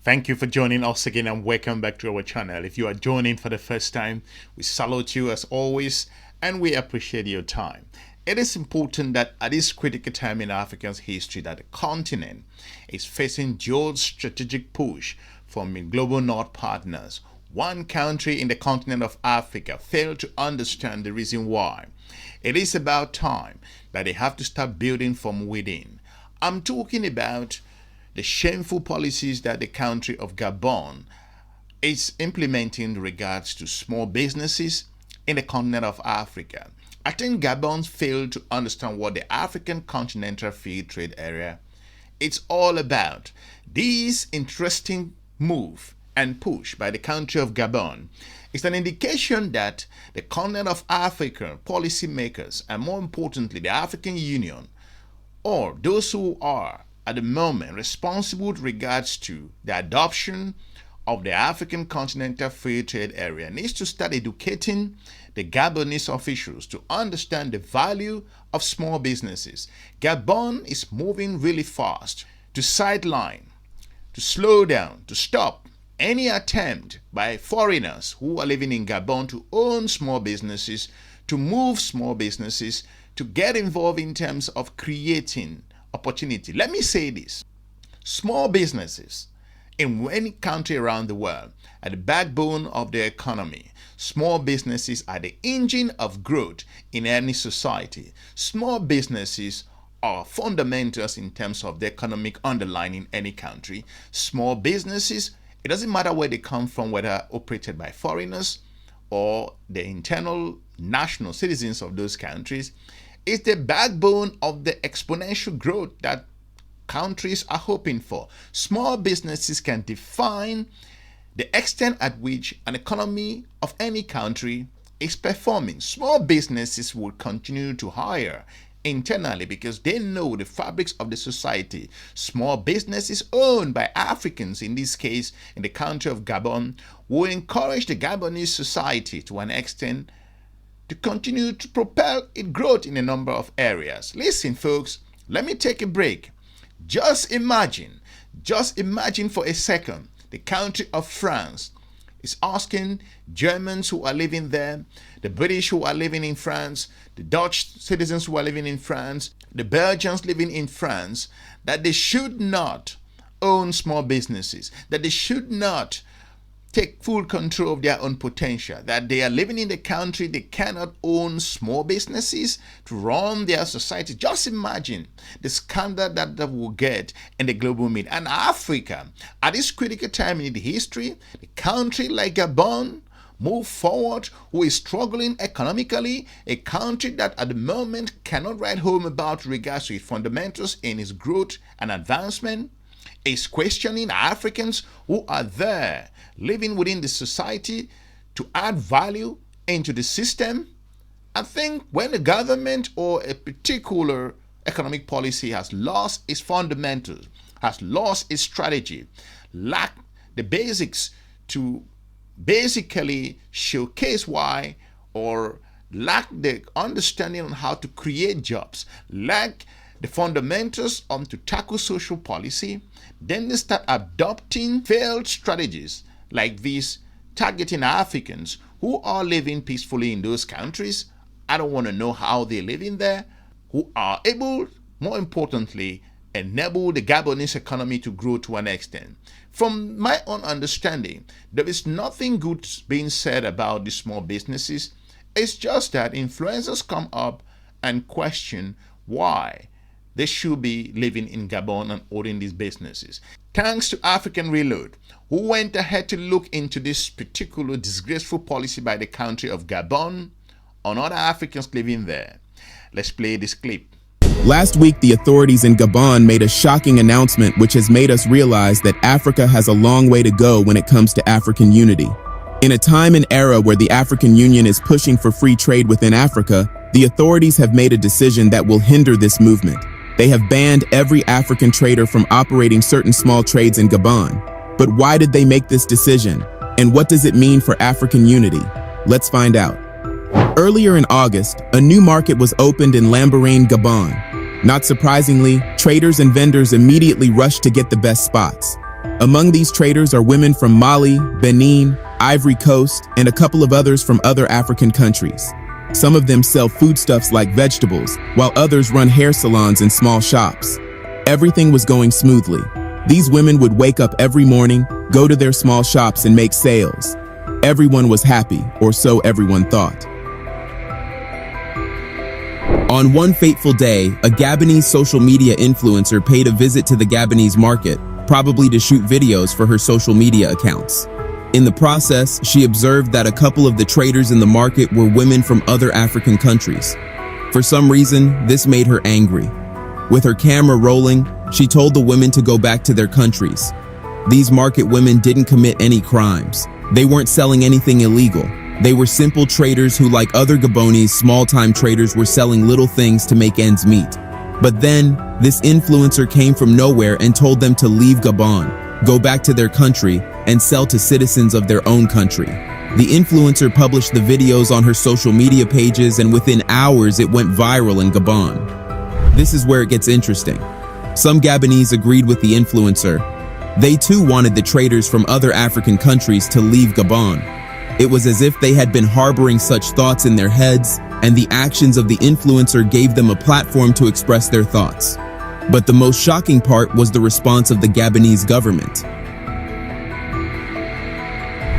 Thank you for joining us again and welcome back to our channel. If you are joining for the first time, we salute you as always and we appreciate your time. It is important that at this critical time in Africa's history that the continent is facing geostrategic push from global north partners. One country in the continent of Africa failed to understand the reason why. It is about time that they have to start building from within. I'm talking about the shameful policies that the country of Gabon is implementing in regards to small businesses in the continent of Africa. I think Gabon failed to understand what the African Continental Free Trade Area is all about. This interesting move and push by the country of Gabon is an indication that the continent of Africa policymakers and more importantly the African Union or those who are at the moment responsible with regards to the adoption of the African Continental Free Trade Area needs to start educating the Gabonese officials to understand the value of small businesses. Gabon is moving really fast to sideline, to slow down, to stop any attempt by foreigners who are living in Gabon to own small businesses, to move small businesses, to get involved in terms of creating opportunity. Let me say this. Small businesses in any country around the world are the backbone of the economy. Small businesses are the engine of growth in any society. Small businesses are fundamentals in terms of the economic underlying in any country. Small businesses, it doesn't matter where they come from, whether operated by foreigners or the internal national citizens of those countries, is the backbone of the exponential growth that countries are hoping for. Small businesses can define the extent at which an economy of any country is performing. Small businesses will continue to hire internally because they know the fabrics of the society. Small businesses owned by Africans, in this case in the country of Gabon, will encourage the Gabonese society to an extent to continue to propel its growth in a number of areas. Listen folks, let me take a break. Just imagine for a second, the country of France is asking Germans who are living there, the British who are living in France, the Dutch citizens who are living in France, the Belgians living in France, that they should not own small businesses, that they should not take full control of their own potential, that they are living in the country, they cannot own small businesses to run their society. Just imagine the scandal that will get in the global media. And Africa, at this critical time in the history, a country like Gabon move forward, who is struggling economically, a country that at the moment cannot write home about regards to its fundamentals in its growth and advancement, is questioning Africans who are there living within the society to add value into the system. I think when the government or a particular economic policy has lost its fundamentals, has lost its strategy, lack the basics to basically showcase why, or lack the understanding on how to create jobs, lack the fundamentals on to tackle social policy, then they start adopting failed strategies like these, targeting Africans who are living peacefully in those countries. I don't want to know how they're living there, who are able, more importantly, enable the Gabonese economy to grow to an extent. From my own understanding, there is nothing good being said about the small businesses. It's just that influencers come up and question why they should be living in Gabon and owning these businesses. Thanks to African Reload, who went ahead to look into this particular disgraceful policy by the country of Gabon on other Africans living there. Let's play this clip. Last week, the authorities in Gabon made a shocking announcement which has made us realize that Africa has a long way to go when it comes to African unity. In a time and era where the African Union is pushing for free trade within Africa, the authorities have made a decision that will hinder this movement. They have banned every African trader from operating certain small trades in Gabon. But why did they make this decision? And what does it mean for African unity? Let's find out. Earlier in August, a new market was opened in Lambaréné, Gabon. Not surprisingly, traders and vendors immediately rushed to get the best spots. Among these traders are women from Mali, Benin, Ivory Coast, and a couple of others from other African countries. Some of them sell foodstuffs like vegetables, while others run hair salons and small shops. Everything was going smoothly. These women would wake up every morning, go to their small shops and make sales. Everyone was happy, or so everyone thought. On one fateful day, a Gabonese social media influencer paid a visit to the Gabonese market, probably to shoot videos for her social media accounts. In the process, she observed that a couple of the traders in the market were women from other African countries. For some reason, this made her angry. With her camera rolling, she told the women to go back to their countries. These market women didn't commit any crimes. They weren't selling anything illegal. They were simple traders who, like other Gabonese small-time traders, were selling little things to make ends meet. But then, this influencer came from nowhere and told them to leave Gabon, go back to their country, and sell to citizens of their own country. The influencer published the videos on her social media pages, and within hours it went viral in Gabon. This is where it gets interesting. Some Gabonese agreed with the influencer. They too wanted the traders from other African countries to leave Gabon. It was as if they had been harboring such thoughts in their heads, and the actions of the influencer gave them a platform to express their thoughts. But the most shocking part was the response of the Gabonese government.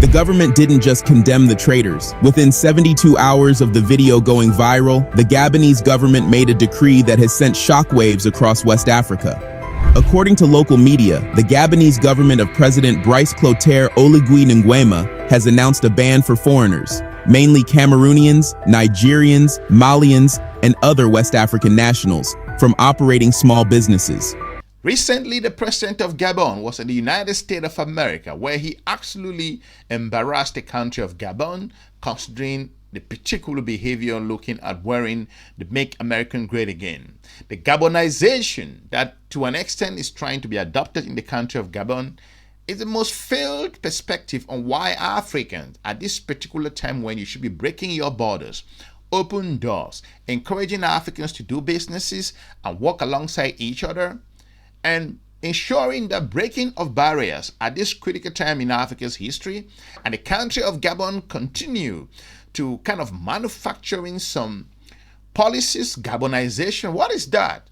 The government didn't just condemn the traders. Within 72 hours of the video going viral, the Gabonese government made a decree that has sent shockwaves across West Africa. According to local media, the Gabonese government of President Brice Clotaire Oligui Nguema has announced a ban for foreigners, mainly Cameroonians, Nigerians, Malians, and other West African nationals, from operating small businesses. Recently, the president of Gabon was in the United States of America, where he absolutely embarrassed the country of Gabon, considering the particular behavior looking at wearing the Make America Great Again. The Gabonization that to an extent is trying to be adopted in the country of Gabon is the most failed perspective on why Africans, at this particular time when you should be breaking your borders, open doors, encouraging Africans to do businesses and work alongside each other, and ensuring the breaking of barriers at this critical time in Africa's history, and the country of Gabon continue to kind of manufacturing some policies, Gabonization. What is that?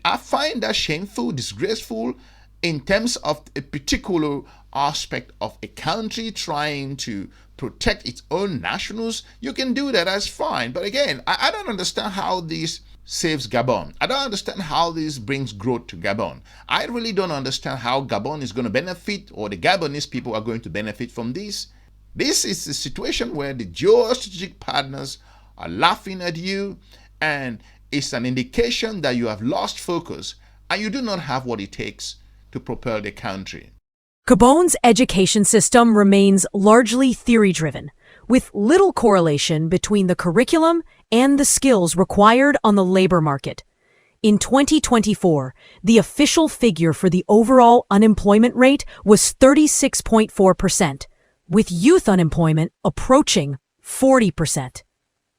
I find that shameful, disgraceful in terms of a particular aspect of a country trying to protect its own nationals. You can do that, that's fine. But again, I don't understand how this saves Gabon. I don't understand how this brings growth to Gabon. I really don't understand how Gabon is going to benefit, or the Gabonese people are going to benefit from this. This is a situation where the geostrategic partners are laughing at you, and it's an indication that you have lost focus and you do not have what it takes to propel the country. Gabon's education system remains largely theory-driven, with little correlation between the curriculum and the skills required on the labor market. In 2024, the official figure for the overall unemployment rate was 36.4%, with youth unemployment approaching 40%.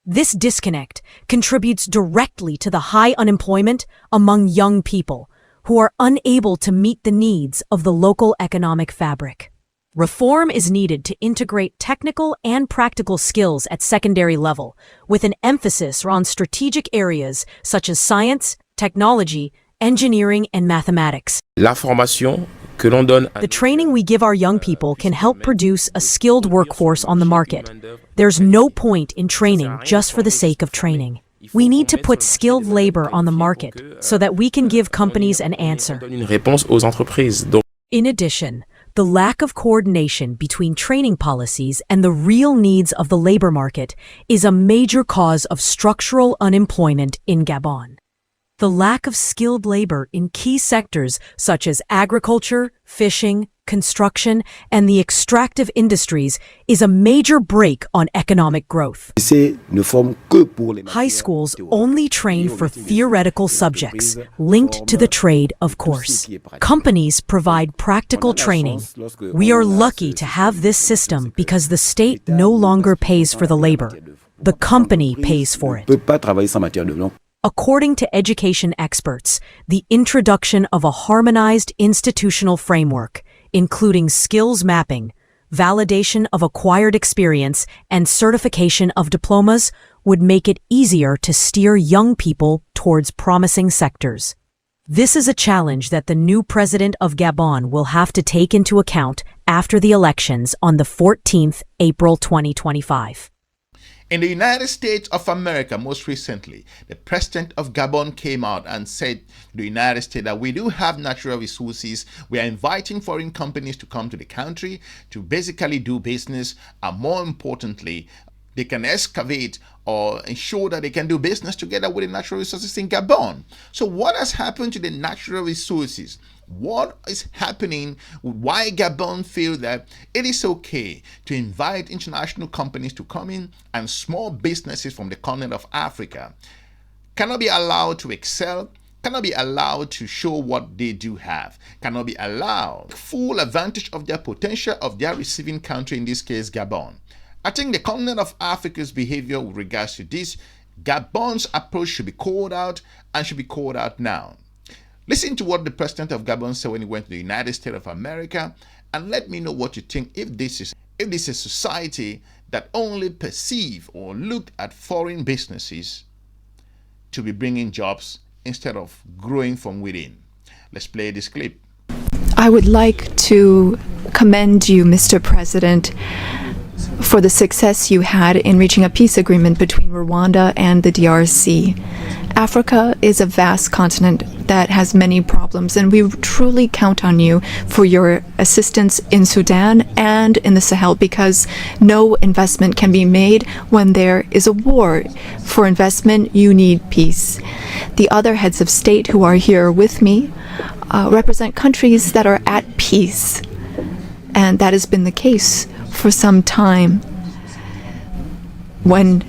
This disconnect contributes directly to the high unemployment among young people, who are unable to meet the needs of the local economic fabric. Reform is needed to integrate technical and practical skills at secondary level, with an emphasis on strategic areas such as science, technology, engineering, and mathematics. The training we give our young people can help produce a skilled workforce on the market. There's no point in training just for the sake of training. We need to put skilled labor on the market so that we can give companies an answer. In addition, the lack of coordination between training policies and the real needs of the labor market is a major cause of structural unemployment in Gabon. The lack of skilled labor in key sectors such as agriculture, fishing, construction, and the extractive industries is a major brake on economic growth. High schools only train for theoretical subjects, linked to the trade, of course. Companies provide practical training. We are lucky to have this system because the state no longer pays for the labor. The company pays for it. According to education experts, the introduction of a harmonized institutional framework including skills mapping, validation of acquired experience, and certification of diplomas, would make it easier to steer young people towards promising sectors. This is a challenge that the new president of Gabon will have to take into account after the elections on the 14th April 2025. In the United States of America, most recently, the president of Gabon came out and said to the United States that we do have natural resources. We are inviting foreign companies to come to the country to basically do business, and more importantly, they can excavate or ensure that they can do business together with the natural resources in Gabon. So what has happened to the natural resources? What is happening? Why Gabon feel that it is okay to invite international companies to come in, and small businesses from the continent of Africa cannot be allowed to excel, cannot be allowed to show what they do have, cannot be allowed full advantage of their potential of their receiving country, in this case Gabon. I think the continent of Africa's behavior with regards to this, Gabon's approach should be called out, and should be called out now. Listen to what the president of Gabon said when he went to the United States of America, and let me know what you think if this is a society that only perceive or look at foreign businesses to be bringing jobs instead of growing from within. Let's play this clip. I would like to commend you, Mr. President, for the success you had in reaching a peace agreement between Rwanda and the DRC. Africa is a vast continent that has many problems, and we truly count on you for your assistance in Sudan and in the Sahel, because no investment can be made when there is a war. For investment, you need peace. The other heads of state who are here with me represent countries that are at peace, and that has been the case for some time. When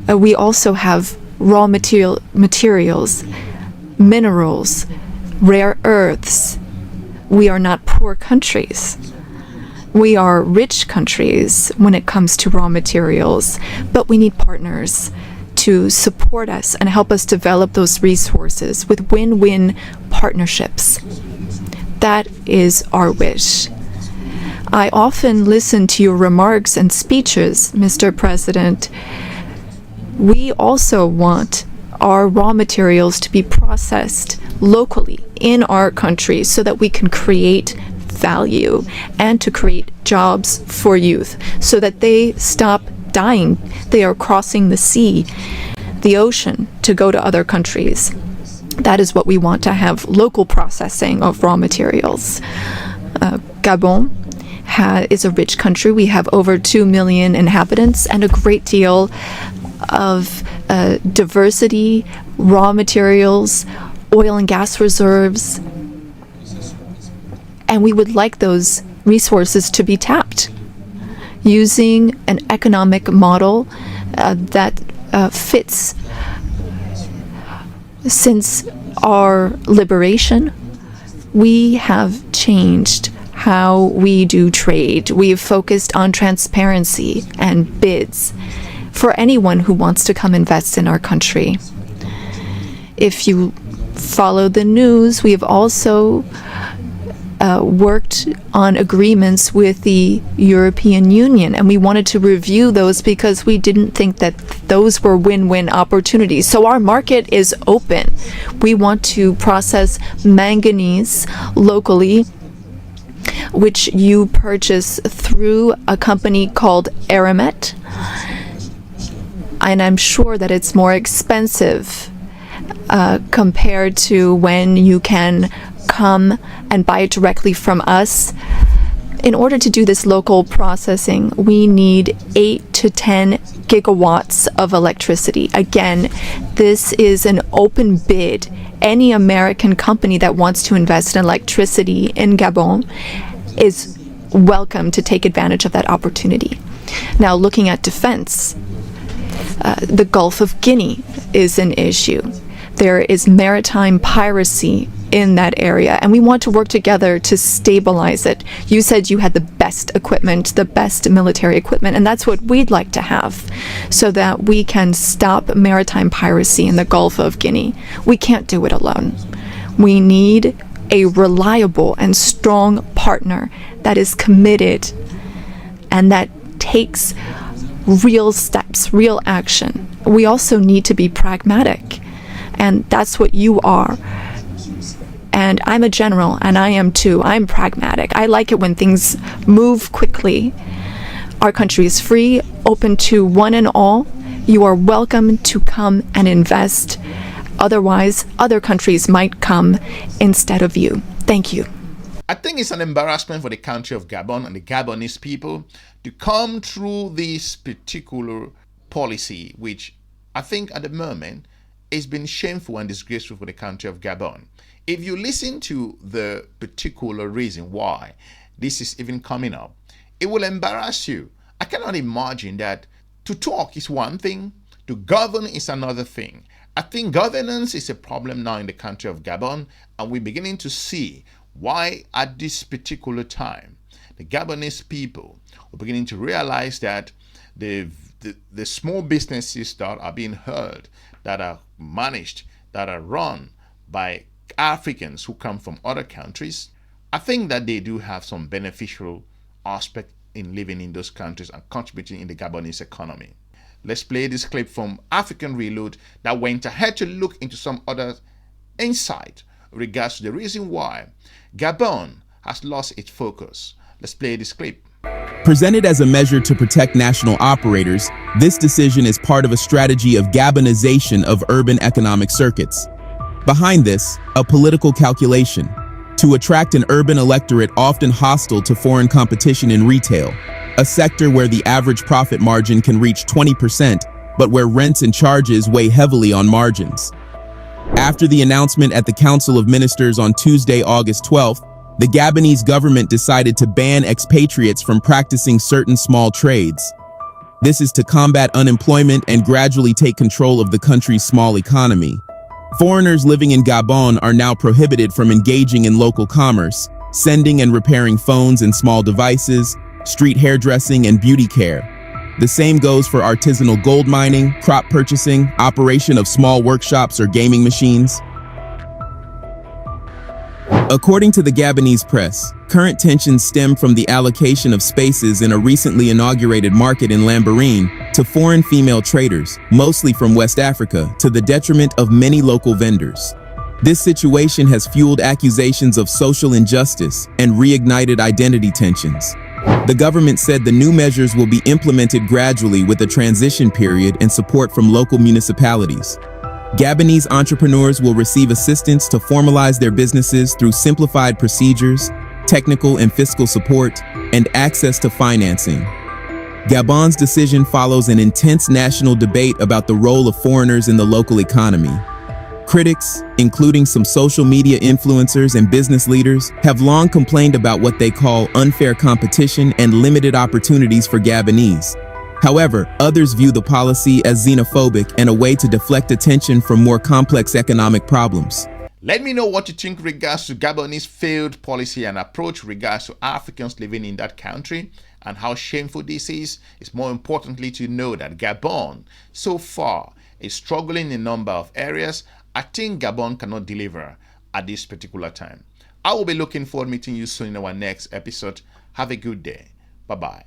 we also have raw materials, minerals, rare earths. We are not poor countries. We are rich countries when it comes to raw materials, but we need partners to support us and help us develop those resources with win-win partnerships. That is our wish. I often listen to your remarks and speeches, Mr. President. We also want our raw materials to be processed locally in our country so that we can create value and to create jobs for youth so that they stop dying. They are crossing the sea, the ocean, to go to other countries. That is what we want, to have local processing of raw materials. Gabon is a rich country. We have over 2 million inhabitants and a great deal of diversity, raw materials, oil and gas reserves. And we would like those resources to be tapped using an economic model that fits. Since our liberation, we have changed how we do trade. We've focused on transparency and bids for anyone who wants to come invest in our country. If you follow the news, we have also worked on agreements with the European Union, and we wanted to review those because we didn't think that those were win-win opportunities. So our market is open. We want to process manganese locally, which you purchase through a company called Aramet. And I'm sure that it's more expensive compared to when you can come and buy it directly from us. In order to do this local processing, we need 8 to 10 gigawatts of electricity. Again, this is an open bid. Any American company that wants to invest in electricity in Gabon is welcome to take advantage of that opportunity. Now, looking at defense, the Gulf of Guinea is an issue. There is maritime piracy in that area, and we want to work together to stabilize it. You said you had the best equipment, the best military equipment, and that's what we'd like to have so that we can stop maritime piracy in the Gulf of Guinea. We can't do it alone. We need a reliable and strong partner that is committed and that takes real steps, real action. We also need to be pragmatic, and that's what you are. And I'm a general, and I am too. I'm pragmatic. I like it when things move quickly. Our country is free, open to one and all. You are welcome to come and invest. Otherwise, other countries might come instead of you. Thank you. I think it's an embarrassment for the country of Gabon and the Gabonese people to come through this particular policy, which I think at the moment has been shameful and disgraceful for the country of Gabon. If you listen to the particular reason why this is even coming up, it will embarrass you. I cannot imagine that to talk is one thing, to govern is another thing. I think governance is a problem now in the country of Gabon, and we're beginning to see why at this particular time the Gabonese people are beginning to realize that the small businesses that are being held, that are managed, that are run by Africans who come from other countries, I think that they do have some beneficial aspect in living in those countries and contributing in the Gabonese economy. Let's play this clip from African Reload that went ahead to look into some other insight regards to the reason why Gabon has lost its focus. Let's play this clip. Presented as a measure to protect national operators, this decision is part of a strategy of Gabonization of urban economic circuits. Behind this, a political calculation to attract an urban electorate often hostile to foreign competition in retail, a sector where the average profit margin can reach 20%, but where rents and charges weigh heavily on margins. After the announcement at the Council of Ministers on Tuesday, August 12th, the Gabonese government decided to ban expatriates from practicing certain small trades. This is to combat unemployment and gradually take control of the country's small economy. Foreigners living in Gabon are now prohibited from engaging in local commerce, sending and repairing phones and small devices, street hairdressing and beauty care. The same goes for artisanal gold mining, crop purchasing, operation of small workshops or gaming machines. According to the Gabonese press, current tensions stem from the allocation of spaces in a recently inaugurated market in Lambarene to foreign female traders, mostly from West Africa, to the detriment of many local vendors. This situation has fueled accusations of social injustice and reignited identity tensions. The government said the new measures will be implemented gradually with a transition period and support from local municipalities. Gabonese entrepreneurs will receive assistance to formalize their businesses through simplified procedures, technical and fiscal support, and access to financing. Gabon's decision follows an intense national debate about the role of foreigners in the local economy. Critics, including some social media influencers and business leaders, have long complained about what they call unfair competition and limited opportunities for Gabonese. However, others view the policy as xenophobic and a way to deflect attention from more complex economic problems. Let me know what you think regards to Gabonese failed policy and approach regards to Africans living in that country and how shameful this is. It's more importantly to know that Gabon so far is struggling in a number of areas. I think Gabon cannot deliver at this particular time. I will be looking forward to meeting you soon in our next episode. Have a good day. Bye-bye.